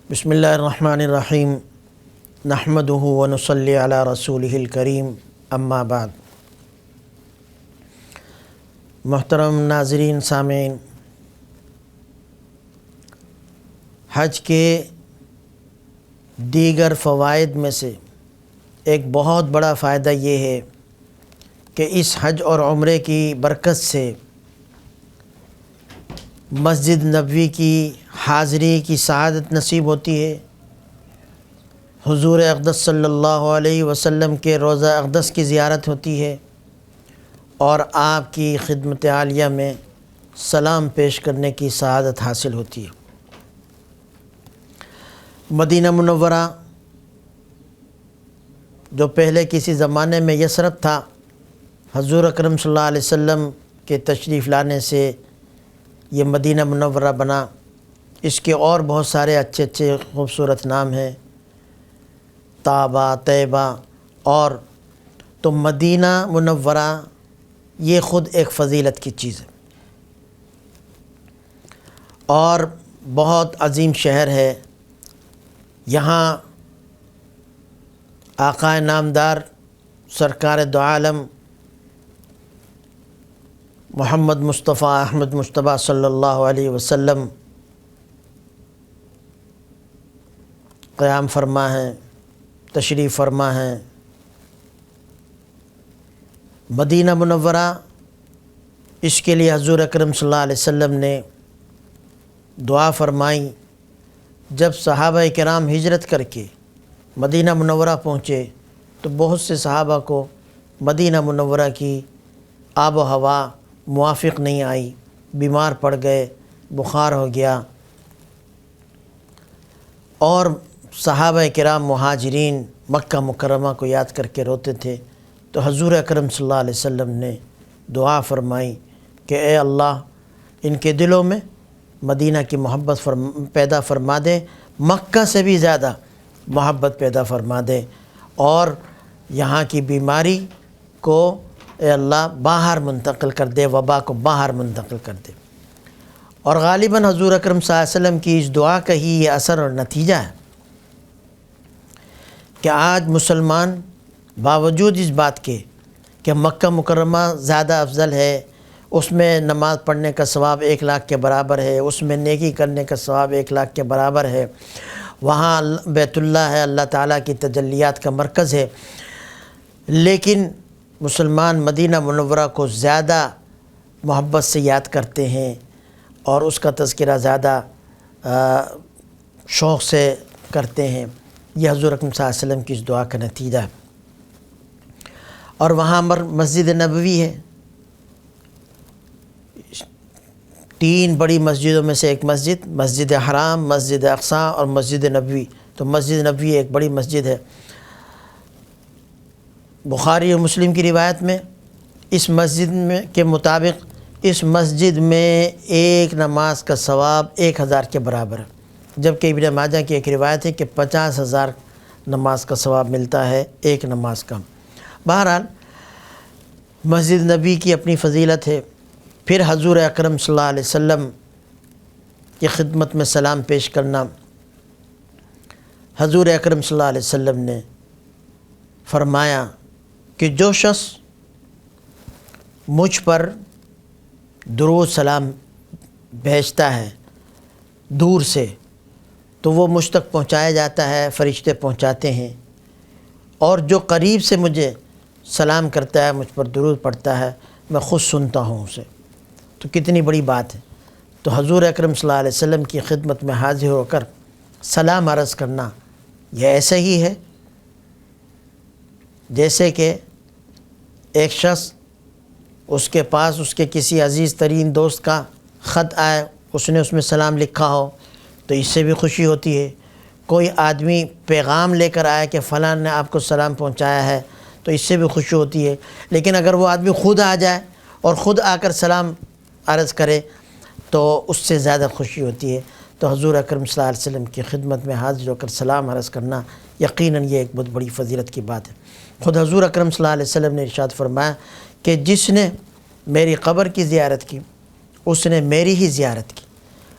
بسم اللہ الرحمن الرحیم نحمدہ ونصلی علی رسولہ الکریم اما بعد۔ محترم ناظرین سامعین، حج کے دیگر فوائد میں سے ایک بہت بڑا فائدہ یہ ہے کہ اس حج اور عمرے کی برکت سے مسجد نبوی کی حاضری کی سعادت نصیب ہوتی ہے، حضور اقدس صلی اللہ علیہ وسلم کے روضہ اقدس کی زیارت ہوتی ہے اور آپ کی خدمت عالیہ میں سلام پیش کرنے کی سعادت حاصل ہوتی ہے۔ مدینہ منورہ جو پہلے کسی زمانے میں یثرب تھا، حضور اکرم صلی اللہ علیہ وسلم کے تشریف لانے سے یہ مدینہ منورہ بنا۔ اس کے اور بہت سارے اچھے اچھے خوبصورت نام ہیں، طابہ، طیبہ، اور تو مدینہ منورہ یہ خود ایک فضیلت کی چیز ہے اور بہت عظیم شہر ہے۔ یہاں آقا نامدار سرکار دو عالم محمد مصطفیٰ احمد مجتبیٰ صلی اللہ علیہ وسلم قیام فرما ہیں، تشریف فرما ہیں۔ مدینہ منورہ اس کے لیے حضور اکرم صلی اللہ علیہ وسلم نے دعا فرمائی۔ جب صحابہ کرام ہجرت کر کے مدینہ منورہ پہنچے تو بہت سے صحابہ کو مدینہ منورہ کی آب و ہوا موافق نہیں آئی، بیمار پڑ گئے، بخار ہو گیا، اور صحابہ کرام مہاجرین مکہ مکرمہ کو یاد کر کے روتے تھے۔ تو حضور اکرم صلی اللہ علیہ وسلم نے دعا فرمائی کہ اے اللہ، ان کے دلوں میں مدینہ کی محبت پیدا فرما دے، مکہ سے بھی زیادہ محبت پیدا فرما دے، اور یہاں کی بیماری کو اے اللہ باہر منتقل کر دے، وبا کو باہر منتقل کر دے۔ اور غالباً حضور اکرم صلی اللہ علیہ وسلم کی اس دعا کا ہی یہ اثر اور نتیجہ ہے کہ آج مسلمان باوجود اس بات کے کہ مکہ مکرمہ زیادہ افضل ہے، اس میں نماز پڑھنے کا ثواب 1 لاکھ کے برابر ہے، اس میں نیکی کرنے کا ثواب 1 لاکھ کے برابر ہے، وہاں بیت اللہ ہے، اللہ تعالیٰ کی تجلیات کا مرکز ہے، لیکن مسلمان مدینہ منورہ کو زیادہ محبت سے یاد کرتے ہیں اور اس کا تذکرہ زیادہ شوق سے کرتے ہیں۔ یہ حضور اکرم صلی اللہ علیہ وسلم کی اس دعا کا نتیجہ ہے۔ اور وہاں مسجد نبوی ہے، 3 بڑی مسجدوں میں سے ایک مسجد حرام، مسجد اقصی اور مسجد نبوی۔ تو مسجد نبوی ایک بڑی مسجد ہے۔ بخاری اور مسلم کی روایت میں اس مسجد میں کے مطابق اس مسجد میں ایک نماز کا ثواب 1000 کے برابر ہے، جبکہ ابن ماجہ کی ایک روایت ہے کہ 50,000 نماز کا ثواب ملتا ہے ایک نماز کا۔ بہرحال مسجد نبی کی اپنی فضیلت ہے۔ پھر حضور اکرم صلی اللہ علیہ وسلم کی خدمت میں سلام پیش کرنا۔ حضور اکرم صلی اللہ علیہ وسلم نے فرمایا کہ جو شخص مجھ پر درود سلام بھیجتا ہے دور سے تو وہ مجھ تک پہنچایا جاتا ہے، فرشتے پہنچاتے ہیں، اور جو قریب سے مجھے سلام کرتا ہے، مجھ پر درود پڑھتا ہے، میں خود سنتا ہوں اسے۔ تو کتنی بڑی بات ہے۔ تو حضور اکرم صلی اللہ علیہ وسلم کی خدمت میں حاضر ہو کر سلام عرض کرنا یہ ایسا ہی ہے جیسے کہ ایک شخص اس کے پاس اس کے کسی عزیز ترین دوست کا خط آئے، اس نے اس میں سلام لکھا ہو تو اس سے بھی خوشی ہوتی ہے۔ کوئی آدمی پیغام لے کر آیا کہ فلاں نے آپ کو سلام پہنچایا ہے تو اس سے بھی خوشی ہوتی ہے، لیکن اگر وہ آدمی خود آ جائے اور خود آ کر سلام عرض کرے تو اس سے زیادہ خوشی ہوتی ہے۔ تو حضور اکرم صلی اللہ علیہ وسلم کی خدمت میں حاضر ہو کر سلام عرض کرنا یقیناً یہ ایک بہت بڑی فضیلت کی بات ہے۔ خود حضور اکرم صلی اللہ علیہ وسلم نے ارشاد فرمایا کہ جس نے میری قبر کی زیارت کی اس نے میری ہی زیارت کی،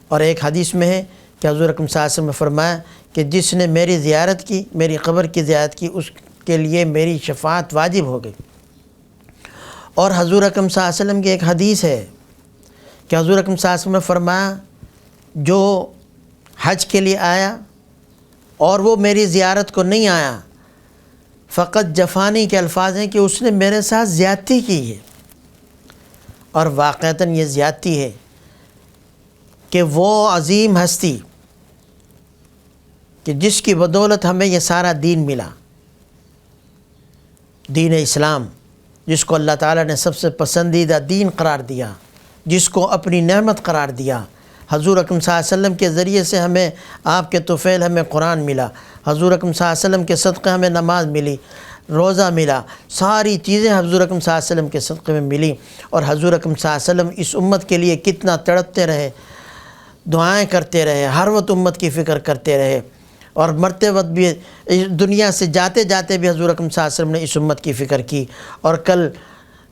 اور ایک حدیث میں ہے کہ حضور اکرم صلی اللہ علیہ وسلم نے فرمایا کہ جس نے میری زیارت کی، میری قبر کی زیارت کی، اس کے لیے میری شفاعت واجب ہو گئی۔ اور حضور اکرم صلی اللہ علیہ وسلم کی ایک حدیث ہے کہ حضور اکرم صلی اللہ علیہ وسلم نے فرمایا جو حج کے لیے آیا اور وہ میری زیارت کو نہیں آیا، فقط جفانی کے الفاظ ہیں کہ اس نے میرے ساتھ زیادتی کی ہے۔ اور واقعتاً یہ زیادتی ہے کہ وہ عظیم ہستی کہ جس کی بدولت ہمیں یہ سارا دین ملا، دین اسلام، جس کو اللہ تعالیٰ نے سب سے پسندیدہ دین قرار دیا، جس کو اپنی نعمت قرار دیا۔ حضور اکرم صلی اللہ علیہ وسلم کے ذریعے سے ہمیں آپ کے طفیل ہمیں قرآن ملا، حضور اکرم صلی اللہ علیہ وسلم کے صدقے ہمیں نماز ملی، روزہ ملا، ساری چیزیں حضور اکرم صلی اللہ علیہ وسلم کے صدقے میں ملی۔ اور حضور اکرم صلی اللہ علیہ وسلم اس امت کے لیے کتنا تڑپتے رہے، دعائیں کرتے رہے، ہر وقت امت کی فکر کرتے رہے، اور مرتے وقت بھی دنیا سے جاتے جاتے بھی حضور اکرم صلی اللہ علیہ وسلم نے اس امت کی فکر کی۔ اور کل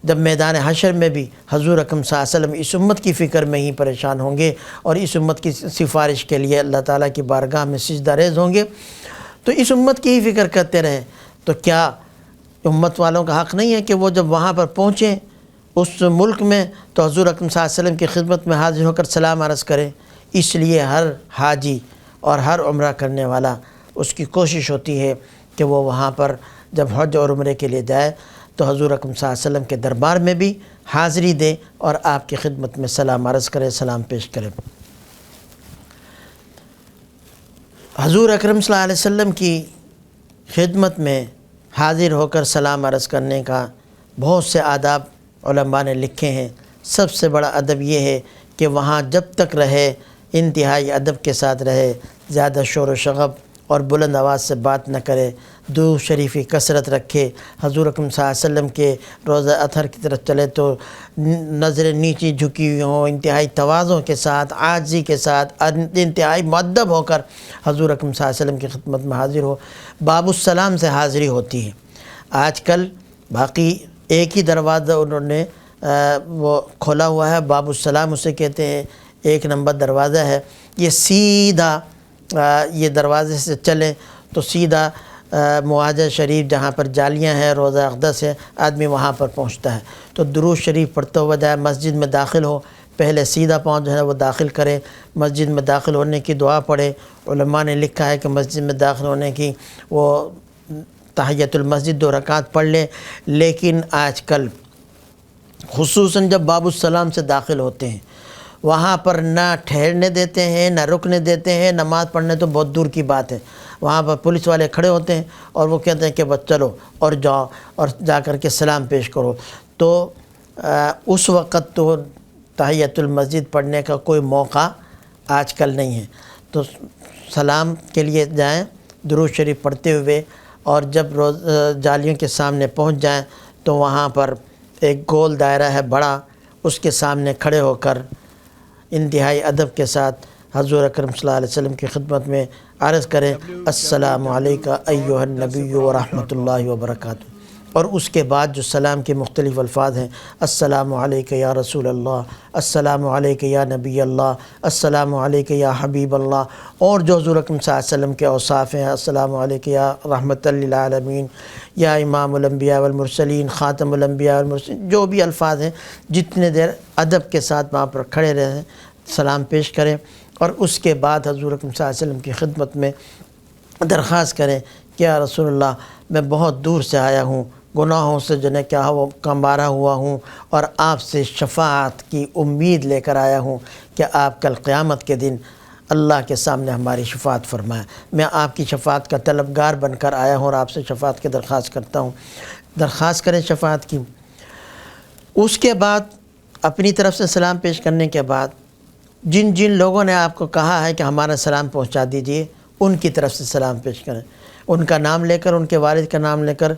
جب میدان حشر میں بھی حضور اکرم صلی اللہ علیہ وسلم اس امت کی فکر میں ہی پریشان ہوں گے اور اس امت کی سفارش کے لیے اللہ تعالیٰ کی بارگاہ میں سجدہ ریز ہوں گے، تو اس امت کی ہی فکر کرتے رہیں۔ تو کیا امت والوں کا حق نہیں ہے کہ وہ جب وہاں پر پہنچیں اس ملک میں تو حضور اکرم صلی اللہ علیہ وسلم کی خدمت میں حاضر ہو کر سلام عرض کریں؟ اس لیے ہر حاجی اور ہر عمرہ کرنے والا اس کی کوشش ہوتی ہے کہ وہ وہاں پر جب حج اور عمرے کے لیے جائے تو حضور اکرم صلی اللہ علیہ وسلم کے دربار میں بھی حاضری دے اور آپ کی خدمت میں سلام عرض کرے، سلام پیش کرے۔ حضور اکرم صلی اللہ علیہ وسلم کی خدمت میں حاضر ہو کر سلام عرض کرنے کا بہت سے آداب علماء نے لکھے ہیں۔ سب سے بڑا ادب یہ ہے کہ وہاں جب تک رہے انتہائی ادب کے ساتھ رہے، زیادہ شور و شغب اور بلند آواز سے بات نہ کرے، درود شریف کی کثرت رکھے، حضور اکرم صلی اللہ علیہ وسلم کے روضہ اطہر کی طرف چلے تو نظریں نیچی جھکی ہوئی ہوں، انتہائی تواضع کے ساتھ، عاجزی کے ساتھ، انتہائی مؤدب ہو کر حضور اکرم صلی اللہ علیہ وسلم کی خدمت میں حاضر ہو۔ باب السلام سے حاضری ہوتی ہے۔ آج کل باقی ایک ہی دروازہ انہوں نے وہ کھولا ہوا ہے، باب السلام اسے کہتے ہیں، 1 نمبر دروازہ ہے۔ یہ سیدھا یہ دروازے سے چلیں تو سیدھا معاہدہ شریف جہاں پر جالیاں ہیں، روضہ اقدس ہے، آدمی وہاں پر پہنچتا ہے تو درود شریف پڑھتے ہوئے جائے، مسجد میں داخل ہو، پہلے سیدھا پاؤں جو ہے وہ داخل کرے، مسجد میں داخل ہونے کی دعا پڑھے۔ علماء نے لکھا ہے کہ مسجد میں داخل ہونے کی وہ تحیۃ المسجد 2 رکعت پڑھ لے، لیکن آج کل خصوصاً جب باب السلام سے داخل ہوتے ہیں وہاں پر نہ ٹھہرنے دیتے ہیں، نہ رکنے دیتے ہیں، نماز پڑھنے تو بہت دور کی بات ہے۔ وہاں پر پولیس والے کھڑے ہوتے ہیں اور وہ کہتے ہیں کہ بس چلو اور جاؤ اور جا کر کے سلام پیش کرو۔ تو اس وقت تو تحیۃ المسجد پڑھنے کا کوئی موقع آج کل نہیں ہے۔ تو سلام کے لیے جائیں درود شریف پڑھتے ہوئے، اور جب جالیوں کے سامنے پہنچ جائیں تو وہاں پر ایک گول دائرہ ہے بڑا، اس کے سامنے کھڑے ہو کر انتہائی ادب کے ساتھ حضور اکرم صلی اللہ علیہ وسلم کی خدمت میں عرض کریں السلام علیکہ ایھا النبی ورحمۃ اللہ وبرکاتہ۔ اور اس کے بعد جو سلام کے مختلف الفاظ ہیں، السلام علیکہ یا رسول اللہ، السلام علیکہ یا نبی اللہ، السلام علیکہ یا حبیب اللہ، اور جو حضور اکرم صلی اللہ علیہ وسلم کے اوصاف ہیں، السلام علیکہ یا رحمۃ للعالمین، یا امام الانبیاء والمرسلین، خاتم الانبیاء والمرسلین، جو بھی الفاظ ہیں، جتنے دیر ادب کے ساتھ وہاں پر کھڑے رہیں، سلام پیش کریں، اور اس کے بعد حضور اکرم صلی اللہ علیہ وسلم کی خدمت میں درخواست کریں کہ یا رسول اللہ میں بہت دور سے آیا ہوں، گناہوں سے جو ہے کیا وہ کمبارہ ہوا ہوں، اور آپ سے شفاعت کی امید لے کر آیا ہوں کہ آپ کل قیامت کے دن اللہ کے سامنے ہماری شفاعت فرمائیں۔ میں آپ کی شفاعت کا طلبگار بن کر آیا ہوں اور آپ سے شفاعت کی درخواست کرتا ہوں۔ درخواست کریں شفاعت کی۔ اس کے بعد اپنی طرف سے سلام پیش کرنے کے بعد جن جن لوگوں نے آپ کو کہا ہے کہ ہمارا سلام پہنچا دیجئے، ان کی طرف سے سلام پیش کریں، ان کا نام لے کر، ان کے والد کا نام لے کر،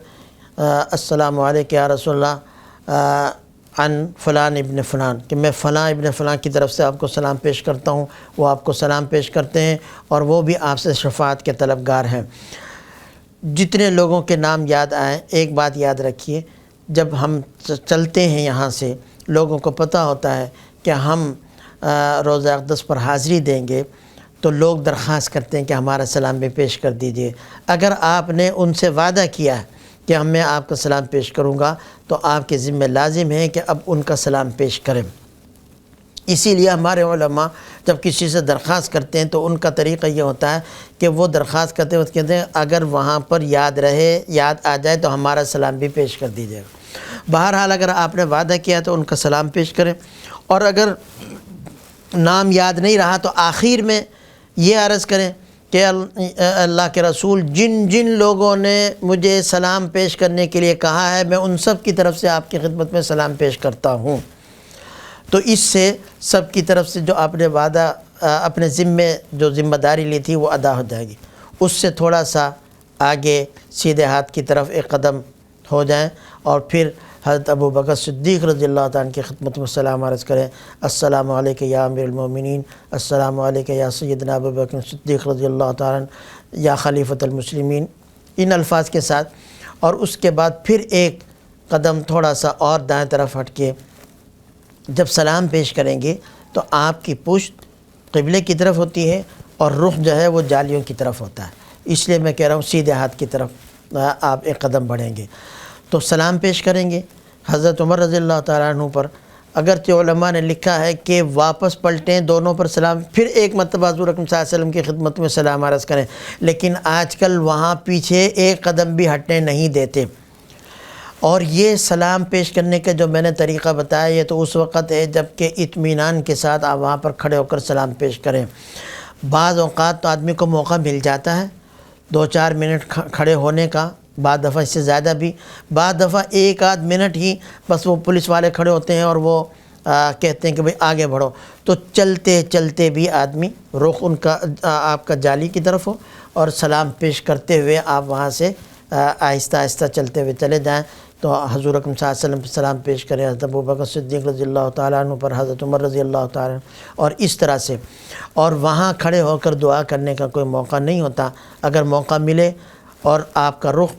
السلام علیکہ یا رسول اللہ عن فلان ابن فلان، کہ میں فلاں ابن فلاں کی طرف سے آپ کو سلام پیش کرتا ہوں۔ وہ آپ کو سلام پیش کرتے ہیں اور وہ بھی آپ سے شفاعت کے طلبگار ہیں۔ جتنے لوگوں کے نام یاد آئیں، ایک بات یاد رکھیے، جب ہم چلتے ہیں یہاں سے، لوگوں کو پتہ ہوتا ہے کہ ہم روضہ اقدس پر حاضری دیں گے، تو لوگ درخواست کرتے ہیں کہ ہمارا سلام بھی پیش کر دیجئے۔ اگر آپ نے ان سے وعدہ کیا ہے کہ میں آپ کا سلام پیش کروں گا تو آپ کے ذمہ لازم ہے کہ اب ان کا سلام پیش کریں۔ اسی لیے ہمارے علماء جب کسی سے درخواست کرتے ہیں تو ان کا طریقہ یہ ہوتا ہے کہ وہ درخواست کرتے وقت کہتے ہیں اگر وہاں پر یاد آ جائے تو ہمارا سلام بھی پیش کر دیجیے گا۔ بہرحال اگر آپ نے وعدہ کیا تو ان کا سلام پیش کریں، اور اگر نام یاد نہیں رہا تو آخر میں یہ عرض کریں کہ اللہ کے رسول جن لوگوں نے مجھے سلام پیش کرنے کے لیے کہا ہے میں ان سب کی طرف سے آپ کی خدمت میں سلام پیش کرتا ہوں۔ تو اس سے سب کی طرف سے جو آپ نے وعدہ اپنے ذمہ داری لی تھی وہ ادا ہو جائے گی۔ اس سے تھوڑا سا آگے سیدھے ہاتھ کی طرف ایک قدم ہو جائیں اور پھر حضرت ابو بکر صدیق رضی اللہ تعالیٰ عنہ کی خدمت میں سلام عرض کریں، السلام علیکہ یا امیر المومنین، السلام علیکہ یا سیدنا ابو بکر صدیق رضی اللہ تعالیٰ عنہ یا خلیفۃ المسلمین، ان الفاظ کے ساتھ۔ اور اس کے بعد پھر ایک قدم تھوڑا سا اور دائیں طرف ہٹ کے جب سلام پیش کریں گے تو آپ کی پشت قبلے کی طرف ہوتی ہے اور رخ جو ہے وہ جالیوں کی طرف ہوتا ہے، اس لیے میں کہہ رہا ہوں سیدھے ہاتھ کی طرف آپ ایک قدم بڑھیں گے تو سلام پیش کریں گے۔ حضرت عمر رضی اللہ تعالیٰ عنہ پر اگرچہ علماء نے لکھا ہے کہ واپس پلٹیں، دونوں پر سلام، پھر ایک مرتبہ حضور اکرم صلی اللہ علیہ وسلم کی خدمت میں سلام عرض کریں، لیکن آج کل وہاں پیچھے ایک قدم بھی ہٹنے نہیں دیتے۔ اور یہ سلام پیش کرنے کا جو میں نے طریقہ بتایا یہ تو اس وقت ہے جب کہ اطمینان کے ساتھ آپ وہاں پر کھڑے ہو کر سلام پیش کریں۔ بعض اوقات تو آدمی کو موقع مل جاتا ہے 2-4 منٹ کھڑے ہونے کا، بعض دفعہ اس سے زیادہ بھی، بعض دفعہ 1-8 منٹ ہی بس وہ پولیس والے کھڑے ہوتے ہیں اور وہ کہتے ہیں کہ بھئی آگے بڑھو، تو چلتے چلتے بھی آدمی رخ ان کا آپ کا جالی کی طرف ہو اور سلام پیش کرتے ہوئے آپ وہاں سے آہستہ آہستہ چلتے ہوئے چلے جائیں تو حضور اکرم صلی اللہ علیہ وسلم پر سلام پیش کریں، حضرت ابو بکر صدیق رضی اللہ تعالیٰ عنہ پر، حضرت عمر رضی اللہ تعالیٰ عنہ، اور اس طرح سے۔ اور وہاں کھڑے ہو کر دعا کرنے کا کوئی موقع نہیں ہوتا، اگر موقع ملے اور آپ کا رخ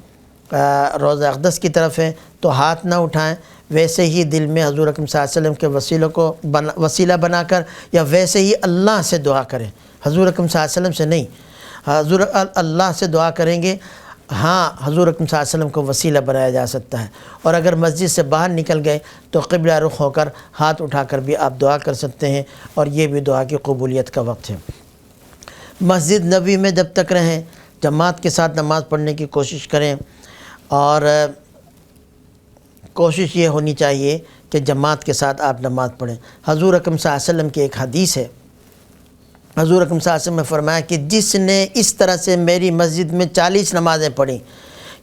روضہ اقدس کی طرف ہے تو ہاتھ نہ اٹھائیں، ویسے ہی دل میں حضور اکرم صلی اللہ علیہ وسلم کے وسیلہ بنا کر یا ویسے ہی اللہ سے دعا کریں، حضور اکرم صلی اللہ علیہ وسلم سے نہیں، حضور اللہ سے دعا کریں گے۔ ہاں حضور اکرم صلی اللہ علیہ وسلم کو وسیلہ بنایا جا سکتا ہے، اور اگر مسجد سے باہر نکل گئے تو قبلہ رخ ہو کر ہاتھ اٹھا کر بھی آپ دعا کر سکتے ہیں، اور یہ بھی دعا کی قبولیت کا وقت ہے۔ مسجد نبوی میں جب تک رہیں جماعت کے ساتھ نماز پڑھنے کی کوشش کریں، اور کوشش یہ ہونی چاہیے کہ جماعت کے ساتھ آپ نماز پڑھیں۔ حضور اکرم صلی اللہ علیہ وسلم کی ایک حدیث ہے، حضور اکرم صلی اللہ علیہ وسلم نے فرمایا کہ جس نے اس طرح سے میری مسجد میں 40 نمازیں پڑھی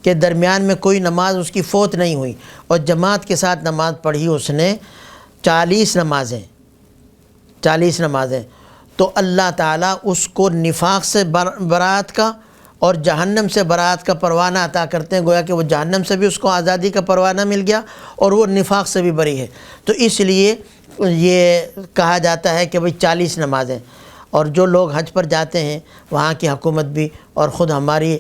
کہ درمیان میں کوئی نماز اس کی فوت نہیں ہوئی، اور جماعت کے ساتھ نماز پڑھی اس نے 40 نمازیں، تو اللہ تعالیٰ اس کو نفاق سے برات کا اور جہنم سے برات کا پروانہ عطا کرتے ہیں، گویا کہ وہ جہنم سے بھی اس کو آزادی کا پروانہ مل گیا اور وہ نفاق سے بھی بری ہے۔ تو اس لیے یہ کہا جاتا ہے کہ بھئی 40 نمازیں۔ اور جو لوگ حج پر جاتے ہیں وہاں کی حکومت بھی اور خود ہماری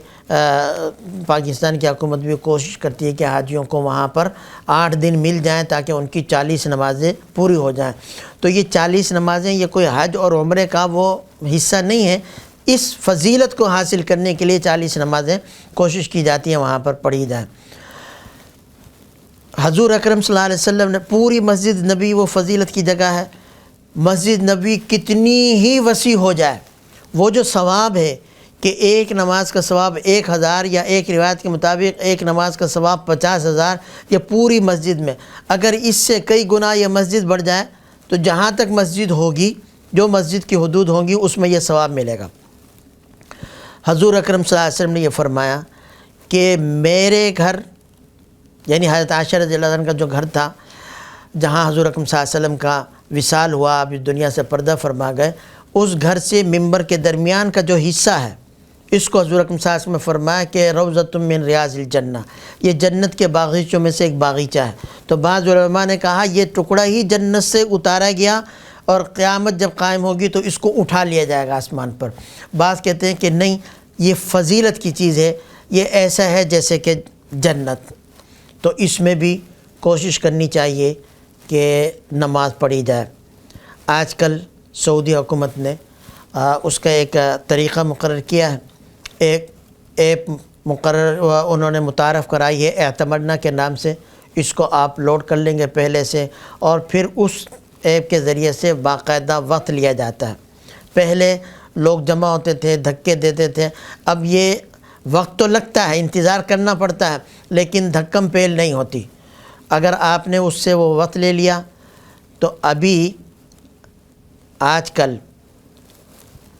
پاکستان کی حکومت بھی کوشش کرتی ہے کہ حاجیوں کو وہاں پر 8 دن مل جائیں تاکہ ان کی 40 نمازیں پوری ہو جائیں۔ تو یہ 40 نمازیں یہ کوئی حج اور عمرے کا وہ حصہ نہیں ہے، اس فضیلت کو حاصل کرنے کے لیے 40 نمازیں کوشش کی جاتی ہیں وہاں پر پڑھی جائیں۔ حضور اکرم صلی اللہ علیہ وسلم نے پوری مسجد نبی وہ فضیلت کی جگہ ہے، مسجد نبی کتنی ہی وسیع ہو جائے، وہ جو ثواب ہے کہ ایک نماز کا ثواب 1000، یا ایک روایت کے مطابق ایک نماز کا ثواب 50,000، یہ پوری مسجد میں، اگر اس سے کئی گنا یہ مسجد بڑھ جائے تو جہاں تک مسجد ہوگی، جو مسجد کی حدود ہوں گی اس میں یہ ثواب ملے گا۔ حضور اکرم صلی اللہ علیہ وسلم نے یہ فرمایا کہ میرے گھر، یعنی حضرت عائشہ رضی اللہ عنہ کا جو گھر تھا جہاں حضور اکرم صلی اللہ علیہ وسلم کا وصال ہوا، آپ اس دنیا سے پردہ فرما گئے، اس گھر سے ممبر کے درمیان کا جو حصہ ہے اس کو حضور اکرم صلی اللہ علیہ وسلم نے فرمایا کہ روضۃ من ریاض الجنہ، یہ جنت کے باغیچوں میں سے ایک باغیچہ ہے۔ تو بعض علماء نے کہا یہ ٹکڑا ہی جنت سے اتارا گیا اور قیامت جب قائم ہوگی تو اس کو اٹھا لیا جائے گا آسمان پر۔ بعض کہتے ہیں کہ نہیں، یہ فضیلت کی چیز ہے، یہ ایسا ہے جیسے کہ جنت۔ تو اس میں بھی کوشش کرنی چاہیے کہ نماز پڑھی جائے۔ آج کل سعودی حکومت نے اس کا ایک طریقہ مقرر کیا ہے، ایک ایپ مقرر انہوں نے متعارف کرائی ہے اعتمدنا کے نام سے. اس کو آپ لوڈ کر لیں گے پہلے سے، اور پھر اس ایپ کے ذریعے سے باقاعدہ وقت لیا جاتا ہے. پہلے لوگ جمع ہوتے تھے، دھکے دیتے تھے، اب یہ وقت تو لگتا ہے، انتظار کرنا پڑتا ہے، لیکن دھکم پیل نہیں ہوتی. اگر آپ نے اس سے وہ وقت لے لیا تو ابھی آج کل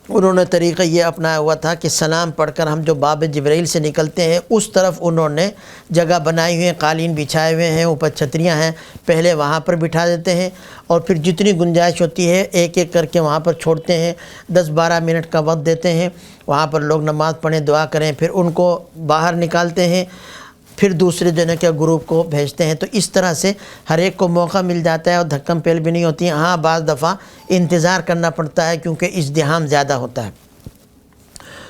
انہوں نے طریقہ یہ اپنایا ہوا تھا کہ سلام پڑھ کر ہم جو باب جبرائیل سے نکلتے ہیں اس طرف انہوں نے جگہ بنائی ہوئی ہیں، قالین بچھائے ہوئے ہیں، اوپر چھتریاں ہیں، پہلے وہاں پر بٹھا دیتے ہیں اور پھر جتنی گنجائش ہوتی ہے ایک ایک کر کے وہاں پر چھوڑتے ہیں. 10-12 منٹ کا وقت دیتے ہیں، وہاں پر لوگ نماز پڑھیں، دعا کریں، پھر ان کو باہر نکالتے ہیں، پھر دوسرے جو ہے کہ گروپ کو بھیجتے ہیں. تو اس طرح سے ہر ایک کو موقع مل جاتا ہے اور دھکم پیل بھی نہیں ہوتی ہے. ہاں بعض دفعہ انتظار کرنا پڑتا ہے کیونکہ ازدحام زیادہ ہوتا ہے.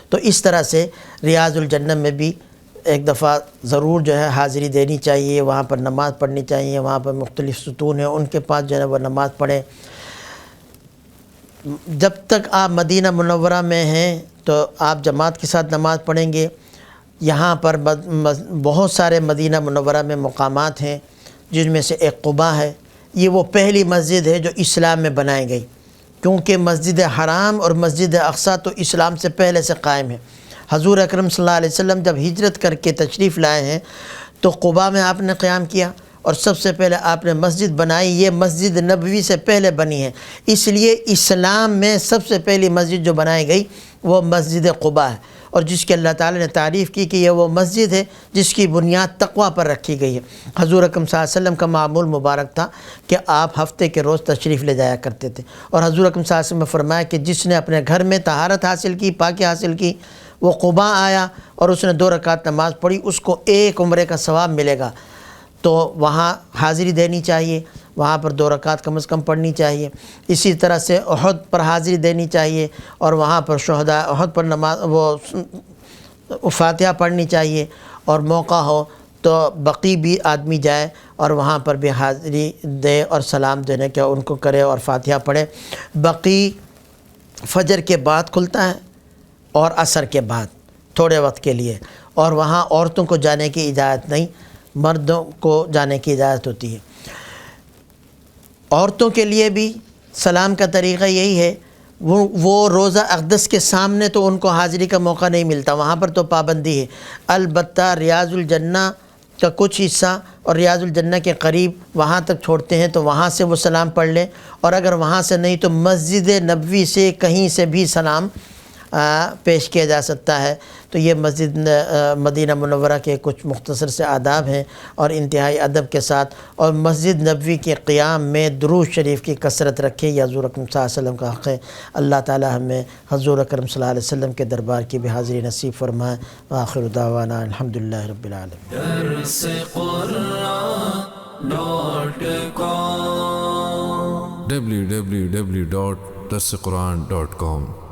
تو اس طرح سے ریاض الجنہ میں بھی ایک دفعہ ضرور جو ہے حاضری دینی چاہیے، وہاں پر نماز پڑھنی چاہیے. وہاں پر مختلف ستون ہیں، ان کے پاس جو ہے وہ نماز پڑھیں. جب تک آپ مدینہ منورہ میں ہیں تو آپ جماعت کے ساتھ نماز پڑھیں گے. یہاں پر بہت سارے مدینہ منورہ میں مقامات ہیں، جن میں سے ایک قباء ہے. یہ وہ پہلی مسجد ہے جو اسلام میں بنائی گئی، کیونکہ مسجد حرام اور مسجد اقصیٰ تو اسلام سے پہلے سے قائم ہے. حضور اکرم صلی اللہ علیہ وسلم جب ہجرت کر کے تشریف لائے ہیں تو قباء میں آپ نے قیام کیا، اور سب سے پہلے آپ نے مسجد بنائی. یہ مسجد نبوی سے پہلے بنی ہے، اس لیے اسلام میں سب سے پہلی مسجد جو بنائی گئی وہ مسجد قباء ہے، اور جس کی اللہ تعالی نے تعریف کی کہ یہ وہ مسجد ہے جس کی بنیاد تقوی پر رکھی گئی ہے. حضور اکرم صلی اللہ علیہ وسلم کا معمول مبارک تھا کہ آپ ہفتے کے روز تشریف لے جایا کرتے تھے، اور حضور اکرم صلی اللہ علیہ وسلم نے فرمایا کہ جس نے اپنے گھر میں طہارت حاصل کی، پاکی حاصل کی، وہ قباء آیا اور اس نے 2 رکعت نماز پڑھی، اس کو 1 عمرے کا ثواب ملے گا. تو وہاں حاضری دینی چاہیے، وہاں پر 2 رکعت کم از کم پڑھنی چاہیے. اسی طرح سے احد پر حاضری دینی چاہیے، اور وہاں پر شہداء احد پر نماز وہ فاتحہ پڑھنی چاہیے. اور موقع ہو تو بقیع بھی آدمی جائے اور وہاں پر بھی حاضری دے اور سلام دینے کے ان کو کرے اور فاتحہ پڑھے. بقیع فجر کے بعد کھلتا ہے اور عصر کے بعد تھوڑے وقت کے لیے، اور وہاں عورتوں کو جانے کی اجازت نہیں، مردوں کو جانے کی اجازت ہوتی ہے. عورتوں کے لیے بھی سلام کا طریقہ یہی ہے، وہ روزہ اقدس کے سامنے تو ان کو حاضری کا موقع نہیں ملتا، وہاں پر تو پابندی ہے. البتہ ریاض الجنہ کا کچھ حصہ اور ریاض الجنہ کے قریب وہاں تک چھوڑتے ہیں، تو وہاں سے وہ سلام پڑھ لیں، اور اگر وہاں سے نہیں تو مسجد نبوی سے کہیں سے بھی سلام پیش کیا جا سکتا ہے. تو یہ مسجد مدینہ منورہ کے کچھ مختصر سے آداب ہیں، اور انتہائی ادب کے ساتھ، اور مسجد نبوی کے قیام میں درود شریف کی کثرت رکھے. یہ حضور اکرم صلی اللہ علیہ وسلم کا حق ہے. اللہ تعالی ہمیں حضور اکرم صلی اللہ علیہ وسلم کے دربار کی بھی حاضری نصیب فرمائے. وآخر دعوانا الحمدللہ رب العالمین. www.darsequran.com